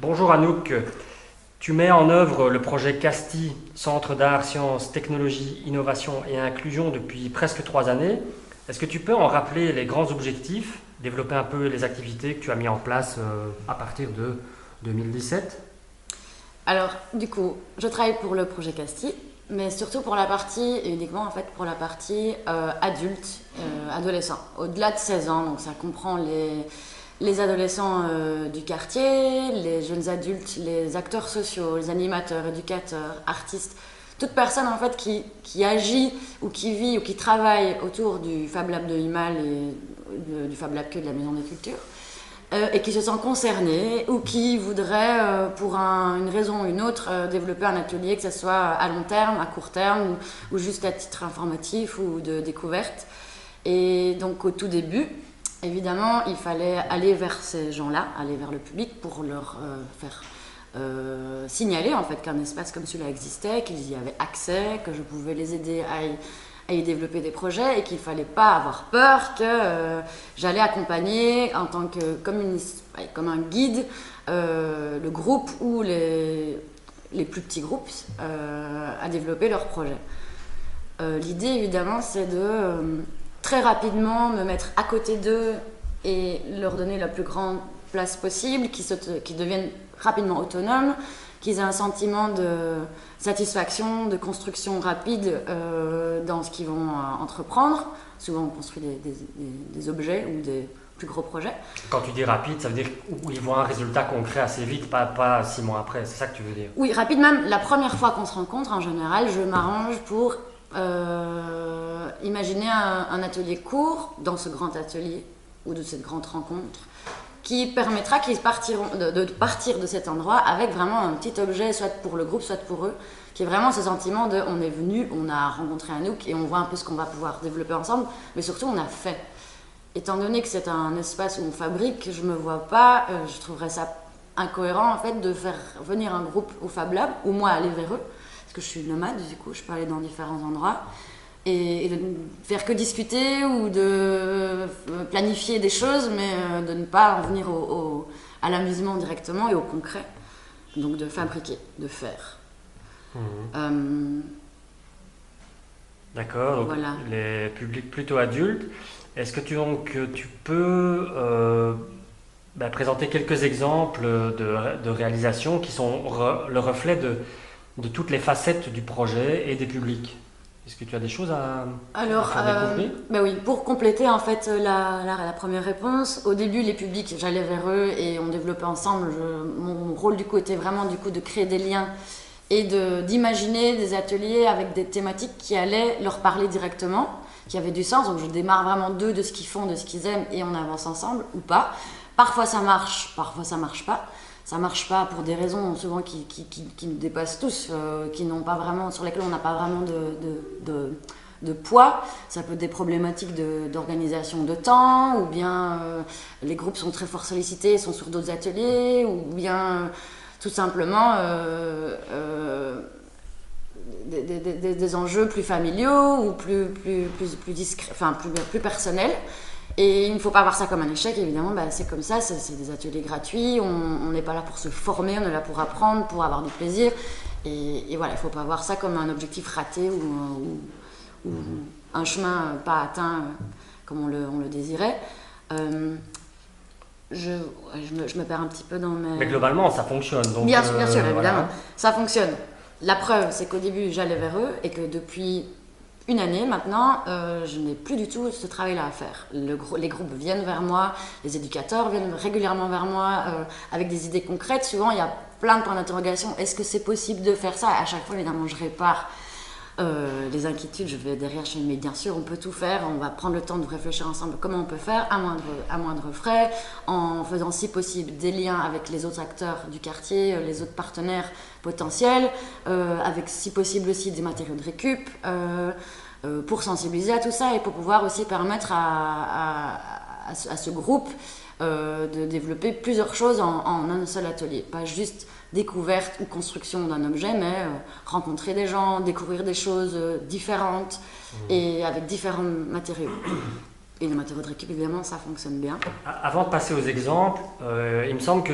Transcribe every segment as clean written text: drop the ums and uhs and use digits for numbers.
Bonjour Anouk, tu mets en œuvre le projet CASTI, Centre d'art, sciences, technologie, innovation et inclusion depuis presque 3 années. Est-ce que tu peux en rappeler les grands objectifs, développer un peu les activités que tu as mis en place à partir de 2017? Alors, du coup, je travaille pour le projet Casti, mais surtout pour la partie, et uniquement en fait pour la partie adulte, adolescent, au-delà de 16 ans. Donc ça comprend les adolescents du quartier, les jeunes adultes, les acteurs sociaux, les animateurs, éducateurs, artistes, toute personne en fait qui agit ou qui vit ou qui travaille autour du Fab Lab de Himal et du Fab Lab que de la Maison des Cultures. Et qui se sent concerné ou qui voudrait, pour une raison ou une autre, développer un atelier, que ce soit à long terme, à court terme, ou juste à titre informatif ou de découverte. Et donc au tout début, évidemment, il fallait aller vers ces gens-là, aller vers le public pour leur faire signaler en fait qu'un espace comme celui-là existait, qu'ils y avaient accès, que je pouvais les aider à y développer des projets et qu'il ne fallait pas avoir peur que j'allais accompagner en tant que comme un guide le groupe ou les plus petits groupes à développer leurs projets. L'idée évidemment c'est de très rapidement me mettre à côté d'eux et leur donner la plus grande place possible, qu'ils deviennent rapidement autonomes, qu'ils aient un sentiment de satisfaction, de construction rapide dans ce qu'ils vont entreprendre. Souvent, on construit des objets ou des plus gros projets. Quand tu dis rapide, ça veut dire où ils voient un résultat concret assez vite, pas 6 mois après, c'est ça que tu veux dire? Oui, rapide même. La première fois qu'on se rencontre, en général, je m'arrange pour imaginer un atelier court dans ce grand atelier ou de cette grande rencontre qui permettra qu'ils partiront de partir de cet endroit avec vraiment un petit objet, soit pour le groupe, soit pour eux, qui est vraiment ce sentiment de on est venu, on a rencontré Anouk et on voit un peu ce qu'on va pouvoir développer ensemble, mais surtout on a fait. Étant donné que c'est un espace où on fabrique, je me vois pas, je trouverais ça incohérent en fait de faire venir un groupe au Fab Lab, ou moi aller vers eux, parce que je suis nomade, du coup je peux aller dans différents endroits, et de ne faire que discuter ou de planifier des choses, mais de ne pas en venir à l'amusement directement et au concret. Donc de fabriquer, de faire. D'accord, donc Voilà. les publics plutôt adultes. Est-ce que tu peux présenter quelques exemples de réalisations qui sont le reflet de toutes les facettes du projet et des publics? Est-ce que tu as des choses à Alors, faire découvrir? bah oui, pour compléter en fait la première réponse, au début les publics, j'allais vers eux et on développait ensemble. Mon rôle du coup était vraiment du coup de créer des liens et d'imaginer des ateliers avec des thématiques qui allaient leur parler directement, qui avaient du sens. Donc je démarre vraiment d'eux, de ce qu'ils font, de ce qu'ils aiment et on avance ensemble ou pas. Parfois ça marche, parfois ça marche pas. Ça marche pas pour des raisons souvent qui nous dépassent tous, qui n'ont pas vraiment, sur lesquelles on n'a pas vraiment de poids. Ça peut être des problématiques d'organisation de temps, ou bien les groupes sont très fort sollicités, sont sur d'autres ateliers, ou bien tout simplement des enjeux plus familiaux ou plus discrets, enfin plus personnels. Et il ne faut pas voir ça comme un échec, évidemment, c'est comme ça, c'est des ateliers gratuits, on n'est pas là pour se former, on est là pour apprendre, pour avoir du plaisir. Et voilà, il ne faut pas voir ça comme un objectif raté ou un chemin pas atteint comme on le désirait. Je me perds un petit peu dans mes... Mais globalement, ça fonctionne. Donc, bien sûr, évidemment, voilà. ça fonctionne. La preuve, c'est qu'au début, j'allais vers eux et que depuis une année maintenant, je n'ai plus du tout ce travail-là à faire. Les groupes viennent vers moi, les éducateurs viennent régulièrement vers moi avec des idées concrètes. Souvent, il y a plein de points d'interrogation. Est-ce que c'est possible de faire ça? À chaque fois, évidemment, je répare les inquiétudes. Je vais derrière chez eux, mais bien sûr, on peut tout faire. On va prendre le temps de réfléchir ensemble comment on peut faire à moindre frais, en faisant si possible des liens avec les autres acteurs du quartier, les autres partenaires potentiels, avec si possible aussi des matériaux de récup, pour sensibiliser à tout ça et pour pouvoir aussi permettre à ce groupe de développer plusieurs choses en un seul atelier. Pas juste découverte ou construction d'un objet, mais rencontrer des gens, découvrir des choses différentes et avec différents matériaux. Et le matériau de récup, évidemment, ça fonctionne bien. Avant de passer aux exemples, il me semble que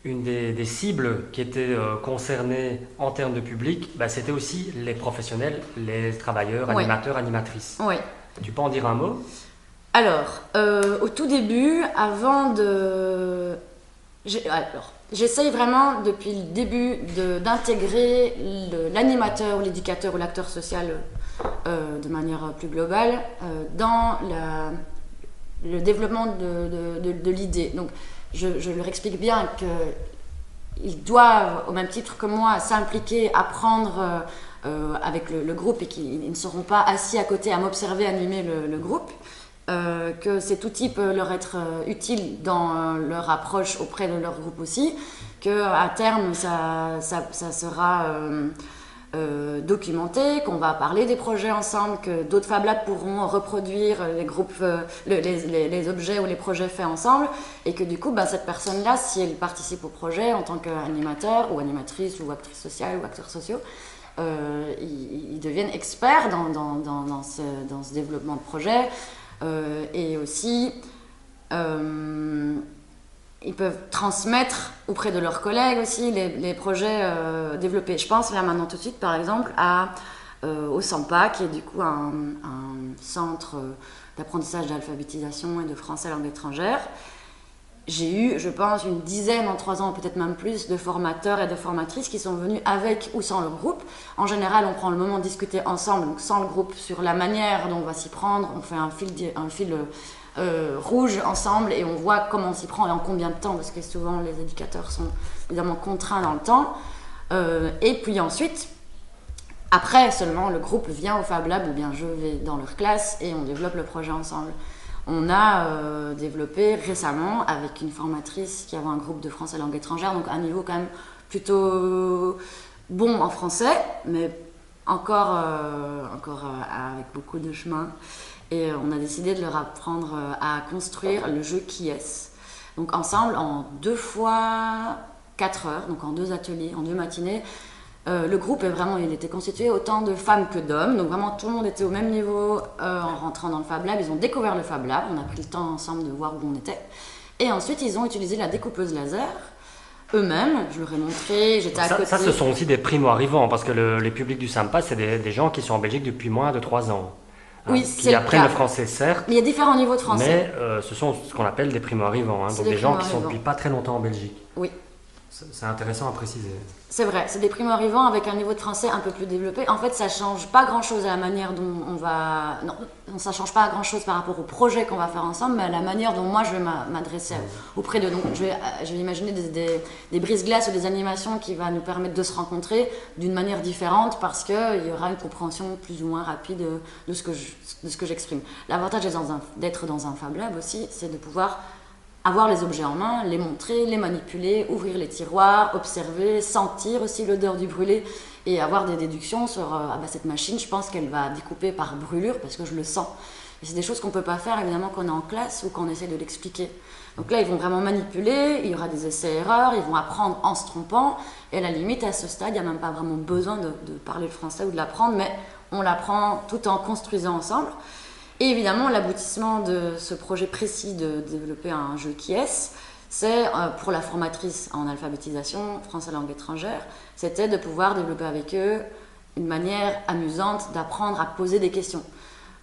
une des cibles qui était concernée en termes de public, bah, c'était aussi les professionnels, les travailleurs, Oui. animateurs, animatrices. Oui. Tu peux en dire un mot? Alors, au tout début, j'essaye vraiment depuis le début d'intégrer l'animateur ou l'éducateur ou l'acteur social de manière plus globale dans le développement de l'idée. Donc, je leur explique bien qu'ils doivent, au même titre que moi, s'impliquer, apprendre avec le groupe et qu'ils ne seront pas assis à côté à m'observer animer le groupe. Que cet outil peut leur être utile dans leur approche auprès de leur groupe aussi, qu'à terme ça sera documenté, qu'on va parler des projets ensemble, que d'autres Fab Labs pourront reproduire les groupes, les objets ou les projets faits ensemble, et que du coup cette personne-là, si elle participe au projet en tant qu'animateur ou animatrice ou actrice sociale ou acteurs sociaux, ils deviennent experts dans ce développement de projet. Et aussi, ils peuvent transmettre auprès de leurs collègues aussi les projets développés. Je pense là maintenant tout de suite par exemple au SAMPA, qui est du coup un centre d'apprentissage d'alphabétisation et de français langue étrangère. J'ai eu, je pense, une dizaine en 3 ans, peut-être même plus, de formateurs et de formatrices qui sont venus avec ou sans le groupe. En général, on prend le moment de discuter ensemble, donc sans le groupe, sur la manière dont on va s'y prendre. On fait un fil rouge ensemble et on voit comment on s'y prend et en combien de temps, parce que souvent les éducateurs sont évidemment contraints dans le temps. Et puis ensuite, après seulement, le groupe vient au Fab Lab ou bien je vais dans leur classe et on développe le projet ensemble. On a développé récemment avec une formatrice qui avait un groupe de français langue étrangère, donc un niveau quand même plutôt bon en français, mais encore avec beaucoup de chemin. Et on a décidé de leur apprendre à construire le jeu Qui est-ce. Donc ensemble, en 2 fois 4 heures, donc en 2 ateliers, en 2 matinées, le groupe il était constitué autant de femmes que d'hommes, donc vraiment tout le monde était au même niveau en rentrant dans le Fab Lab. Ils ont découvert le Fab Lab, on a pris le temps ensemble de voir où on était, et ensuite ils ont utilisé la découpeuse laser eux-mêmes. Je leur ai montré, j'étais à côté. Ça, ce sont aussi des primo-arrivants, parce que les publics du SAMPA, c'est des gens qui sont en Belgique depuis moins de 3 ans. Oui, qui apprennent le français, certes. Il y a différents niveaux de français. Mais ce sont ce qu'on appelle des primo-arrivants, donc des gens qui sont depuis pas très longtemps en Belgique. Oui. C'est intéressant à préciser. C'est vrai, c'est des primo-arrivants avec un niveau de français un peu plus développé. En fait, ça change pas grand-chose à la manière dont on va... Non, ça change pas grand-chose par rapport au projet qu'on va faire ensemble, mais à la manière dont moi je vais m'adresser auprès de... Donc, je vais imaginer des brises-glaces ou des animations qui vont nous permettre de se rencontrer d'une manière différente, parce qu'il y aura une compréhension plus ou moins rapide de ce que j'exprime. L'avantage d'être dans un Fab Lab aussi, c'est de pouvoir avoir les objets en main, les montrer, les manipuler, ouvrir les tiroirs, observer, sentir aussi l'odeur du brûlé et avoir des déductions sur cette machine, je pense qu'elle va découper par brûlure parce que je le sens. Et c'est des choses qu'on ne peut pas faire évidemment quand on est en classe ou quand on essaie de l'expliquer. Donc là, ils vont vraiment manipuler, il y aura des essais-erreurs, ils vont apprendre en se trompant, et à la limite, à ce stade, il n'y a même pas vraiment besoin de parler le français ou de l'apprendre, mais on l'apprend tout en construisant ensemble. Et évidemment, l'aboutissement de ce projet précis de développer un jeu Qui est-ce, c'est pour la formatrice en alphabétisation, français langue étrangère, c'était de pouvoir développer avec eux une manière amusante d'apprendre à poser des questions.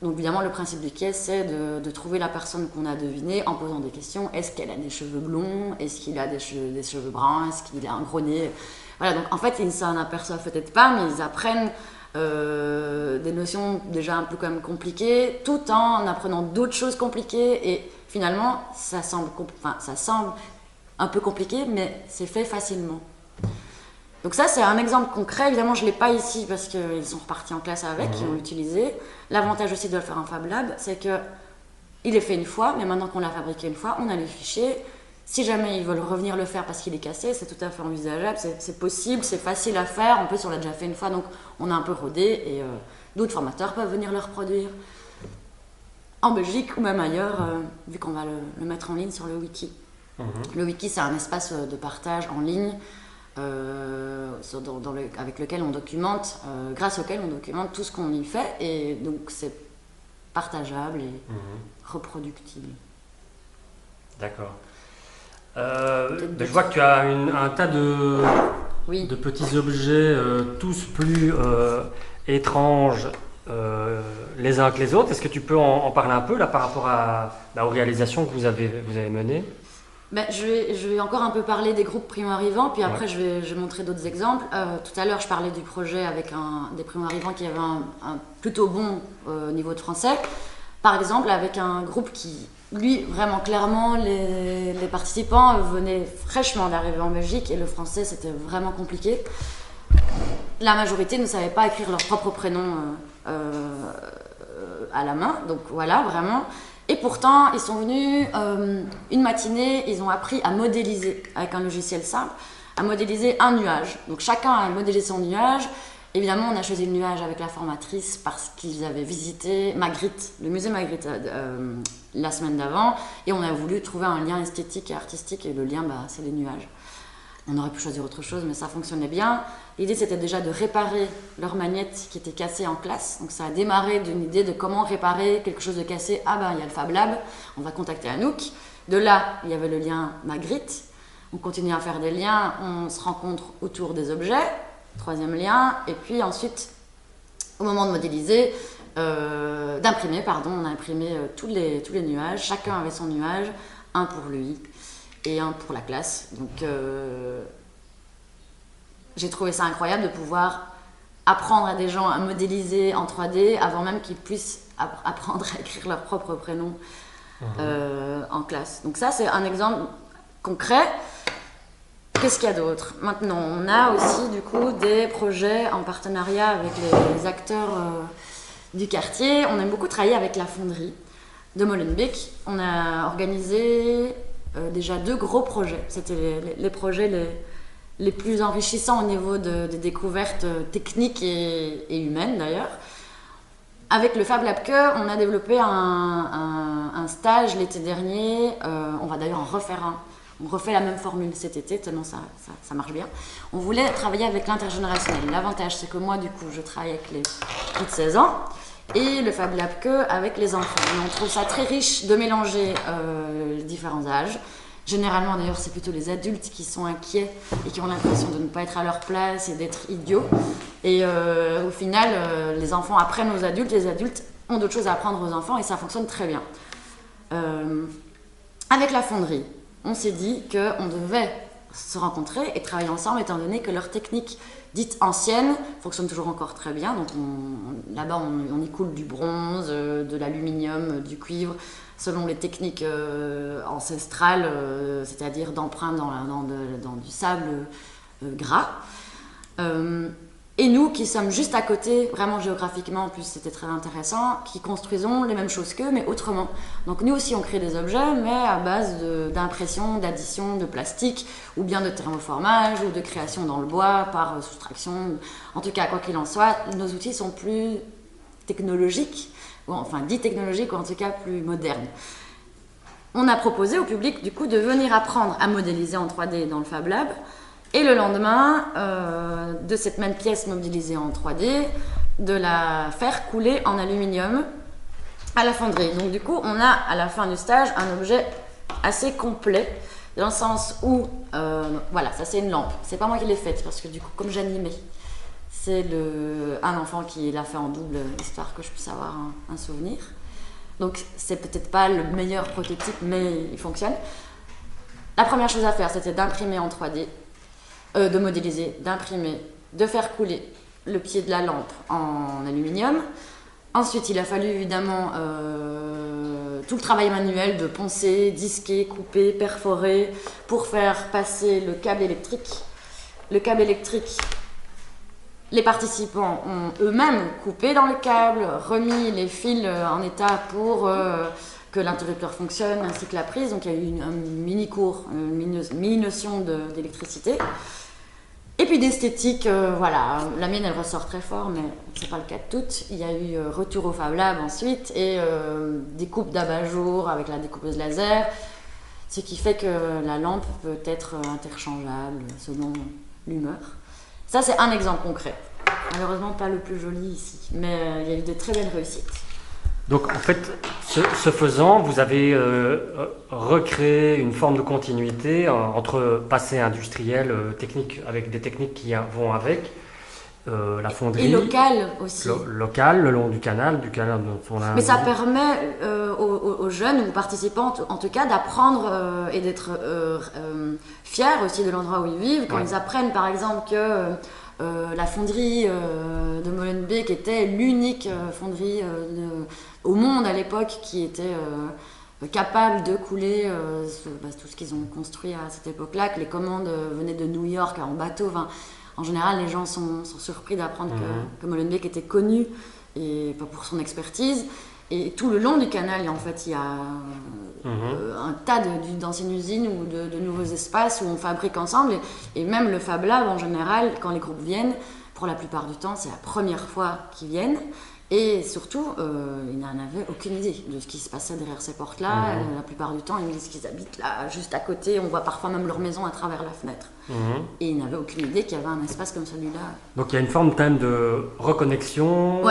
Donc évidemment, le principe de Qui est-ce, c'est de trouver la personne qu'on a devinée en posant des questions. Est-ce qu'elle a des cheveux blonds? Est-ce qu'il a des cheveux bruns? Est-ce qu'il a un gros nez? Voilà, donc en fait, ils ne s'en aperçoivent peut-être pas, mais ils apprennent des notions déjà un peu quand même compliquées, tout en apprenant d'autres choses compliquées, et finalement ça semble un peu compliqué, mais c'est fait facilement. Donc ça, c'est un exemple concret. Évidemment, je ne l'ai pas ici parce qu'ils sont repartis en classe avec, ils l'ont utilisé. L'avantage aussi de le faire en Fab Lab, c'est qu'il est fait une fois, mais maintenant qu'on l'a fabriqué une fois, on a les fichiers. Si jamais ils veulent revenir le faire parce qu'il est cassé, c'est tout à fait envisageable, c'est possible, c'est facile à faire. En plus, on l'a déjà fait une fois, donc on a un peu rodé, et d'autres formateurs peuvent venir le reproduire en Belgique ou même ailleurs, vu qu'on va le mettre en ligne sur le wiki. Le wiki, c'est un espace de partage en ligne avec lequel on documente, grâce auquel on documente tout ce qu'on y fait, et donc c'est partageable et reproductible. D'accord. Je vois que tu as un tas de petits objets, tous plus étranges les uns que les autres. Est-ce que tu peux en parler un peu là, par rapport aux réalisations que vous avez menées? Je vais encore un peu parler des groupes primo-arrivants, puis après je vais montrer d'autres exemples. Tout à l'heure, je parlais du projet avec des primo-arrivants qui avaient un plutôt bon niveau de français. Par exemple, avec un groupe qui, lui, vraiment clairement, les participants venaient fraîchement d'arriver en Belgique et le français, c'était vraiment compliqué. La majorité ne savait pas écrire leur propre prénom à la main, donc voilà, vraiment. Et pourtant, ils sont venus une matinée, ils ont appris à modéliser, avec un logiciel simple, à modéliser un nuage. Donc chacun a modélé son nuage. Évidemment, on a choisi le nuage avec la formatrice parce qu'ils avaient visité Magritte, le musée Magritte, la semaine d'avant. Et on a voulu trouver un lien esthétique et artistique. Et le lien, c'est les nuages. On aurait pu choisir autre chose, mais ça fonctionnait bien. L'idée, c'était déjà de réparer leur magnète qui était cassée en classe. Donc ça a démarré d'une idée de comment réparer quelque chose de cassé. Il y a le Fab Lab, on va contacter Anouk. De là, il y avait le lien Magritte. On continue à faire des liens, on se rencontre autour des objets. Troisième lien. Et puis ensuite, au moment de modéliser, d'imprimer, on a imprimé tous les nuages. Chacun avait son nuage, un pour lui et un pour la classe. Donc j'ai trouvé ça incroyable de pouvoir apprendre à des gens à modéliser en 3D avant même qu'ils puissent apprendre à écrire leur propre prénom en classe. Donc ça, c'est un exemple concret. Qu'est-ce qu'il y a d'autre? Maintenant, on a aussi du coup des projets en partenariat avec les acteurs du quartier. On aime beaucoup travailler avec la fonderie de Molenbeek. On a organisé déjà 2 gros projets. C'était les projets les plus enrichissants au niveau des découvertes techniques et humaines d'ailleurs. Avec le Fab Lab on a développé un stage l'été dernier. On va d'ailleurs en refaire un. On refait la même formule cet été, tellement ça marche bien. On voulait travailler avec l'intergénérationnel. L'avantage, c'est que moi, du coup, je travaille avec les plus de 16 ans et le Fab Lab avec les enfants. Et on trouve ça très riche de mélanger les différents âges. Généralement, d'ailleurs, c'est plutôt les adultes qui sont inquiets et qui ont l'impression de ne pas être à leur place et d'être idiots. Et au final, les enfants apprennent aux adultes, les adultes ont d'autres choses à apprendre aux enfants et ça fonctionne très bien. Avec la fonderie, on s'est dit qu'on devait se rencontrer et travailler ensemble étant donné que leurs techniques dites anciennes fonctionnent toujours encore très bien. Donc là-bas, on y coule du bronze, de l'aluminium, du cuivre, selon les techniques ancestrales, c'est-à-dire d'empreintes dans du sable gras. Et nous, qui sommes juste à côté, vraiment géographiquement, en plus c'était très intéressant, qui construisons les mêmes choses qu'eux, mais autrement. Donc nous aussi, on crée des objets, mais à base d'impression, d'addition, de plastique, ou bien de thermoformage, ou de création dans le bois, par soustraction. En tout cas, quoi qu'il en soit, nos outils sont plus technologiques, ou enfin dits technologiques, ou en tout cas plus modernes. On a proposé au public, du coup, de venir apprendre à modéliser en 3D dans le Fab Lab, et le lendemain, de cette même pièce modélisée en 3D, de la faire couler en aluminium à la fonderie. Donc du coup, on a à la fin du stage un objet assez complet, dans le sens où, voilà, ça c'est une lampe. C'est pas moi qui l'ai faite, parce que du coup, comme j'animais, c'est un enfant qui l'a fait en double, histoire que je puisse avoir un souvenir. Donc c'est peut-être pas le meilleur prototype, mais il fonctionne. La première chose à faire, c'était d'imprimer en 3D, de modéliser, d'imprimer, de faire couler le pied de la lampe en aluminium. Ensuite, il a fallu évidemment tout le travail manuel de poncer, disquer, couper, perforer pour faire passer le câble électrique. Le câble électrique, les participants ont eux-mêmes coupé dans le câble, remis les fils en état pour que l'interrupteur fonctionne ainsi que la prise. Donc il y a eu un mini cours, une mini notion d'électricité. Et puis d'esthétique, voilà, la mienne elle ressort très fort, mais c'est pas le cas de toutes. Il y a eu retour au Fab Lab ensuite et découpe d'abat-jour avec la découpeuse laser, ce qui fait que la lampe peut être interchangeable selon l'humeur. Ça c'est un exemple concret. Malheureusement pas le plus joli ici, mais il y a eu de très belles réussites. Donc en fait, ce faisant, vous avez recréé une forme de continuité entre passé industriel, technique, avec des techniques qui vont avec, la fonderie. Et local aussi. Local, le long du canal dont on a... Mais ça permet aux jeunes, aux participants en tout cas, d'apprendre et d'être fiers aussi de l'endroit où ils vivent. Quand ils apprennent par exemple que la fonderie de Molenbeek était l'unique fonderie au monde à l'époque qui était capable de couler tout ce qu'ils ont construit à cette époque-là, que les commandes venaient de New York en bateau. Enfin, en général, les gens sont surpris d'apprendre que Molenbeek était connu et pour son expertise. Et tout le long du canal, en fait, il y a un tas d'anciennes usines ou de nouveaux espaces où on fabrique ensemble. Et même le Fab Lab, en général, quand les groupes viennent, pour la plupart du temps, c'est la première fois qu'ils viennent. Et surtout, ils n'en avaient aucune idée de ce qui se passait derrière ces portes-là. La plupart du temps, ils me disent qu'ils habitent là, juste à côté. On voit parfois même leur maison à travers la fenêtre. Et ils n'avaient aucune idée qu'il y avait un espace comme celui-là. Donc il y a une forme quand même de reconnexion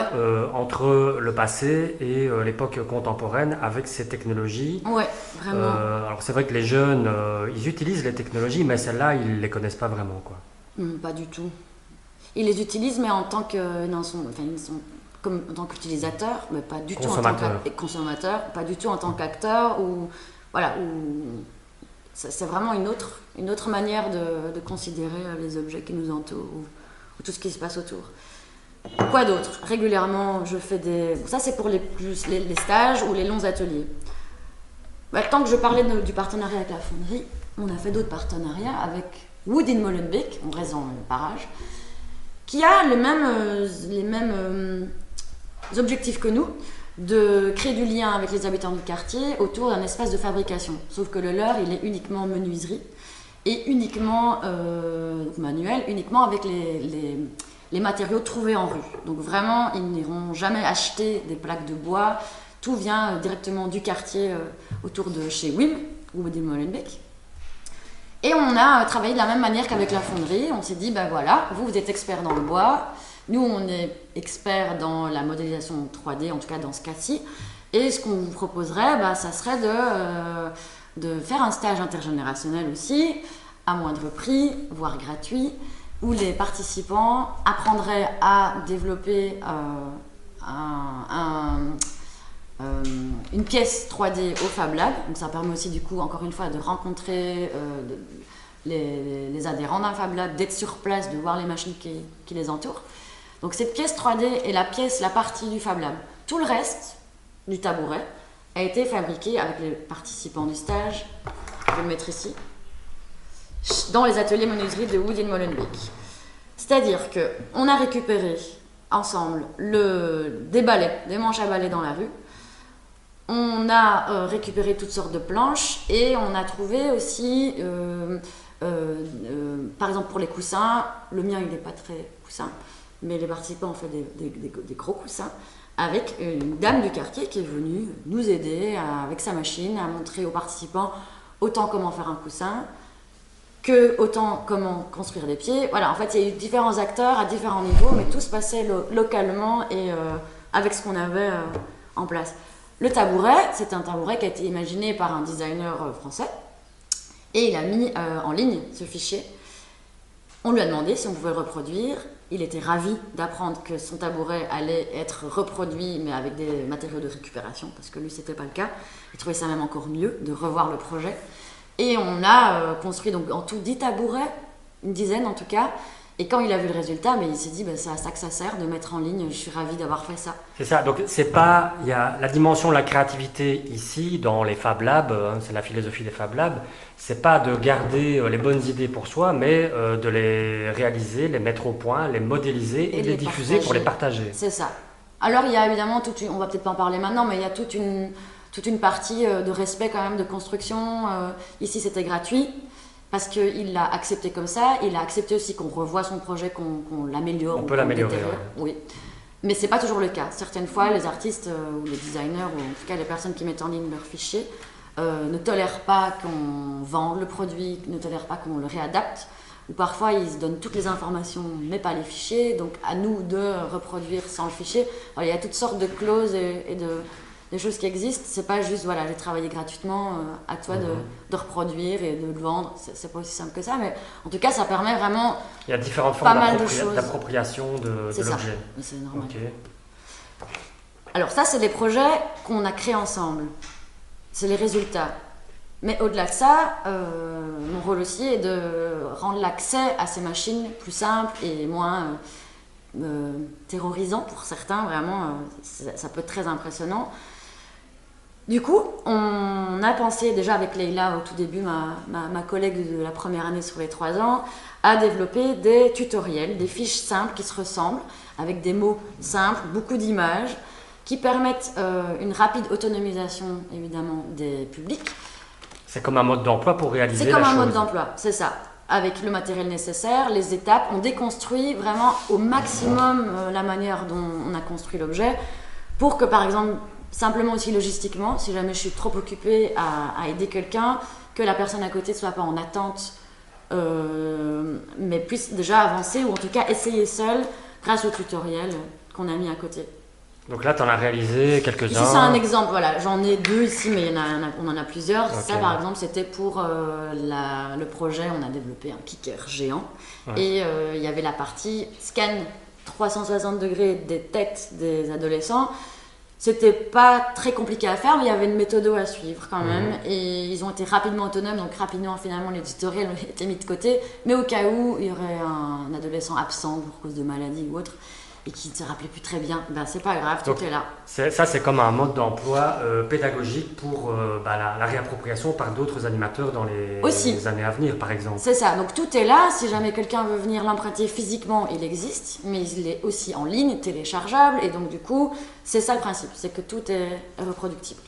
entre le passé et l'époque contemporaine avec ces technologies. Oui, vraiment. Alors c'est vrai que les jeunes, ils utilisent les technologies, mais celles-là, ils ne les connaissent pas vraiment, quoi. Pas du tout. Ils les utilisent, mais en tant que... ils sont comme en tant qu'utilisateur, mais pas du tout en tant que consommateur, pas du tout en tant qu'acteur, c'est vraiment une autre manière de considérer les objets qui nous entourent ou tout ce qui se passe autour. Quoi d'autre? Régulièrement, je fais ça c'est pour les stages ou les longs ateliers. Tant que je parlais du partenariat avec la fonderie, on a fait d'autres partenariats avec Wood in Molenbeek, on reste dans le parage, qui a les mêmes objectifs que nous, de créer du lien avec les habitants du quartier autour d'un espace de fabrication. Sauf que le leur, il est uniquement menuiserie et uniquement manuel, uniquement avec les matériaux trouvés en rue. Donc vraiment, ils n'iront jamais acheter des plaques de bois. Tout vient directement du quartier autour de chez WIM, Wood in Molenbeek. Et on a travaillé de la même manière qu'avec la fonderie. On s'est dit, voilà, vous êtes experts dans le bois. Nous, on est experts dans la modélisation 3D, en tout cas dans ce cas-ci. Et ce qu'on vous proposerait, ça serait de faire un stage intergénérationnel aussi, à moindre prix, voire gratuit, où les participants apprendraient à développer une pièce 3D au Fab Lab. Donc ça permet aussi, du coup, encore une fois, de rencontrer les adhérents d'un Fab Lab, d'être sur place, de voir les machines qui les entourent. Donc cette pièce 3D est la partie du Fab Lab. Tout le reste du tabouret a été fabriqué avec les participants du stage, je vais le mettre ici, dans les ateliers menuiserie de Wood in Molenbeek. C'est-à-dire qu'on a récupéré ensemble des balais, des manches à balais dans la rue. On a récupéré toutes sortes de planches et on a trouvé aussi, par exemple pour les coussins, le mien il n'est pas très coussin, mais les participants ont fait des gros coussins avec une dame du quartier qui est venue nous aider avec sa machine à montrer aux participants autant comment faire un coussin que autant comment construire des pieds. Voilà, en fait, il y a eu différents acteurs à différents niveaux, mais tout se passait localement et avec ce qu'on avait en place. Le tabouret, c'est un tabouret qui a été imaginé par un designer français et il a mis en ligne ce fichier. On lui a demandé si on pouvait le reproduire. Il était ravi d'apprendre que son tabouret allait être reproduit, mais avec des matériaux de récupération, parce que lui, c'était pas le cas. Il trouvait ça même encore mieux de revoir le projet. Et on a construit donc en tout 10 tabourets, une dizaine en tout cas. Et quand il a vu le résultat, il s'est dit c'est à ça que ça sert de mettre en ligne. Je suis ravie d'avoir fait ça. C'est ça. Donc c'est pas, il y a la dimension de la créativité ici dans les Fab Labs. C'est la philosophie des Fab Labs. C'est pas de garder les bonnes idées pour soi, mais de les réaliser, les mettre au point, les modéliser et les diffuser pour les partager. C'est ça. Alors il y a évidemment on va peut-être pas en parler maintenant, mais il y a toute une partie de respect quand même de construction. Ici c'était gratuit. Parce qu'il l'a accepté comme ça, il a accepté aussi qu'on revoie son projet, qu'on l'améliore. On peut l'améliorer. Oui. Mais ce n'est pas toujours le cas. Certaines fois, les artistes ou les designers, ou en tout cas les personnes qui mettent en ligne leurs fichiers, ne tolèrent pas qu'on vende le produit, ne tolèrent pas qu'on le réadapte. Ou parfois, ils donnent toutes les informations, mais pas les fichiers. Donc, à nous de reproduire sans le fichier. Alors, il y a toutes sortes de clauses et des choses qui existent. C'est pas juste, voilà, j'ai travaillé gratuitement, à toi de reproduire et de le vendre. C'est pas aussi simple que ça, mais en tout cas, ça permet vraiment. Il y a différentes pas formes mal de choses. d'appropriation de C'est ça, l'objet. mais c'est normal. Ok. Alors ça, c'est des projets qu'on a créés ensemble. C'est les résultats. Mais au-delà de ça, mon rôle aussi est de rendre l'accès à ces machines plus simple et moins terrorisant pour certains. Vraiment, ça peut être très impressionnant. Du coup, on a pensé déjà avec Leïla au tout début, ma collègue de la première année sur les 3 ans, à développer des tutoriels, des fiches simples qui se ressemblent, avec des mots simples, beaucoup d'images, qui permettent une rapide autonomisation évidemment des publics. C'est comme un mode d'emploi pour réaliser C'est comme la un chose. mode d'emploi, c'est ça. Avec le matériel nécessaire, les étapes, on déconstruit vraiment au maximum la manière dont on a construit l'objet pour que par exemple, simplement aussi logistiquement, si jamais je suis trop occupée à aider quelqu'un, que la personne à côté ne soit pas en attente, mais puisse déjà avancer ou en tout cas essayer seule grâce au tutoriel qu'on a mis à côté. Donc là, tu en as réalisé quelques-uns. Ici, c'est un exemple, voilà. J'en ai 2 ici, mais on en a plusieurs. Okay. Ça, par exemple, c'était pour le projet, on a développé un kicker géant. Ouais. Et il y avait la partie scan 360 degrés des têtes des adolescents. C'était pas très compliqué à faire, mais il y avait une méthode à suivre quand même. Et ils ont été rapidement autonomes, donc rapidement, finalement, les tutoriels ont été mis de côté. Mais au cas où il y aurait un adolescent absent pour cause de maladie ou autre, et qui ne se rappelait plus très bien, ben c'est pas grave, tout est là. Ça, c'est comme un mode d'emploi pédagogique pour la réappropriation par d'autres animateurs dans les années à venir, par exemple. C'est ça, donc tout est là. Si jamais quelqu'un veut venir l'emprunter physiquement, il existe, mais il est aussi en ligne, téléchargeable, et donc du coup, c'est ça le principe, c'est que tout est reproductible.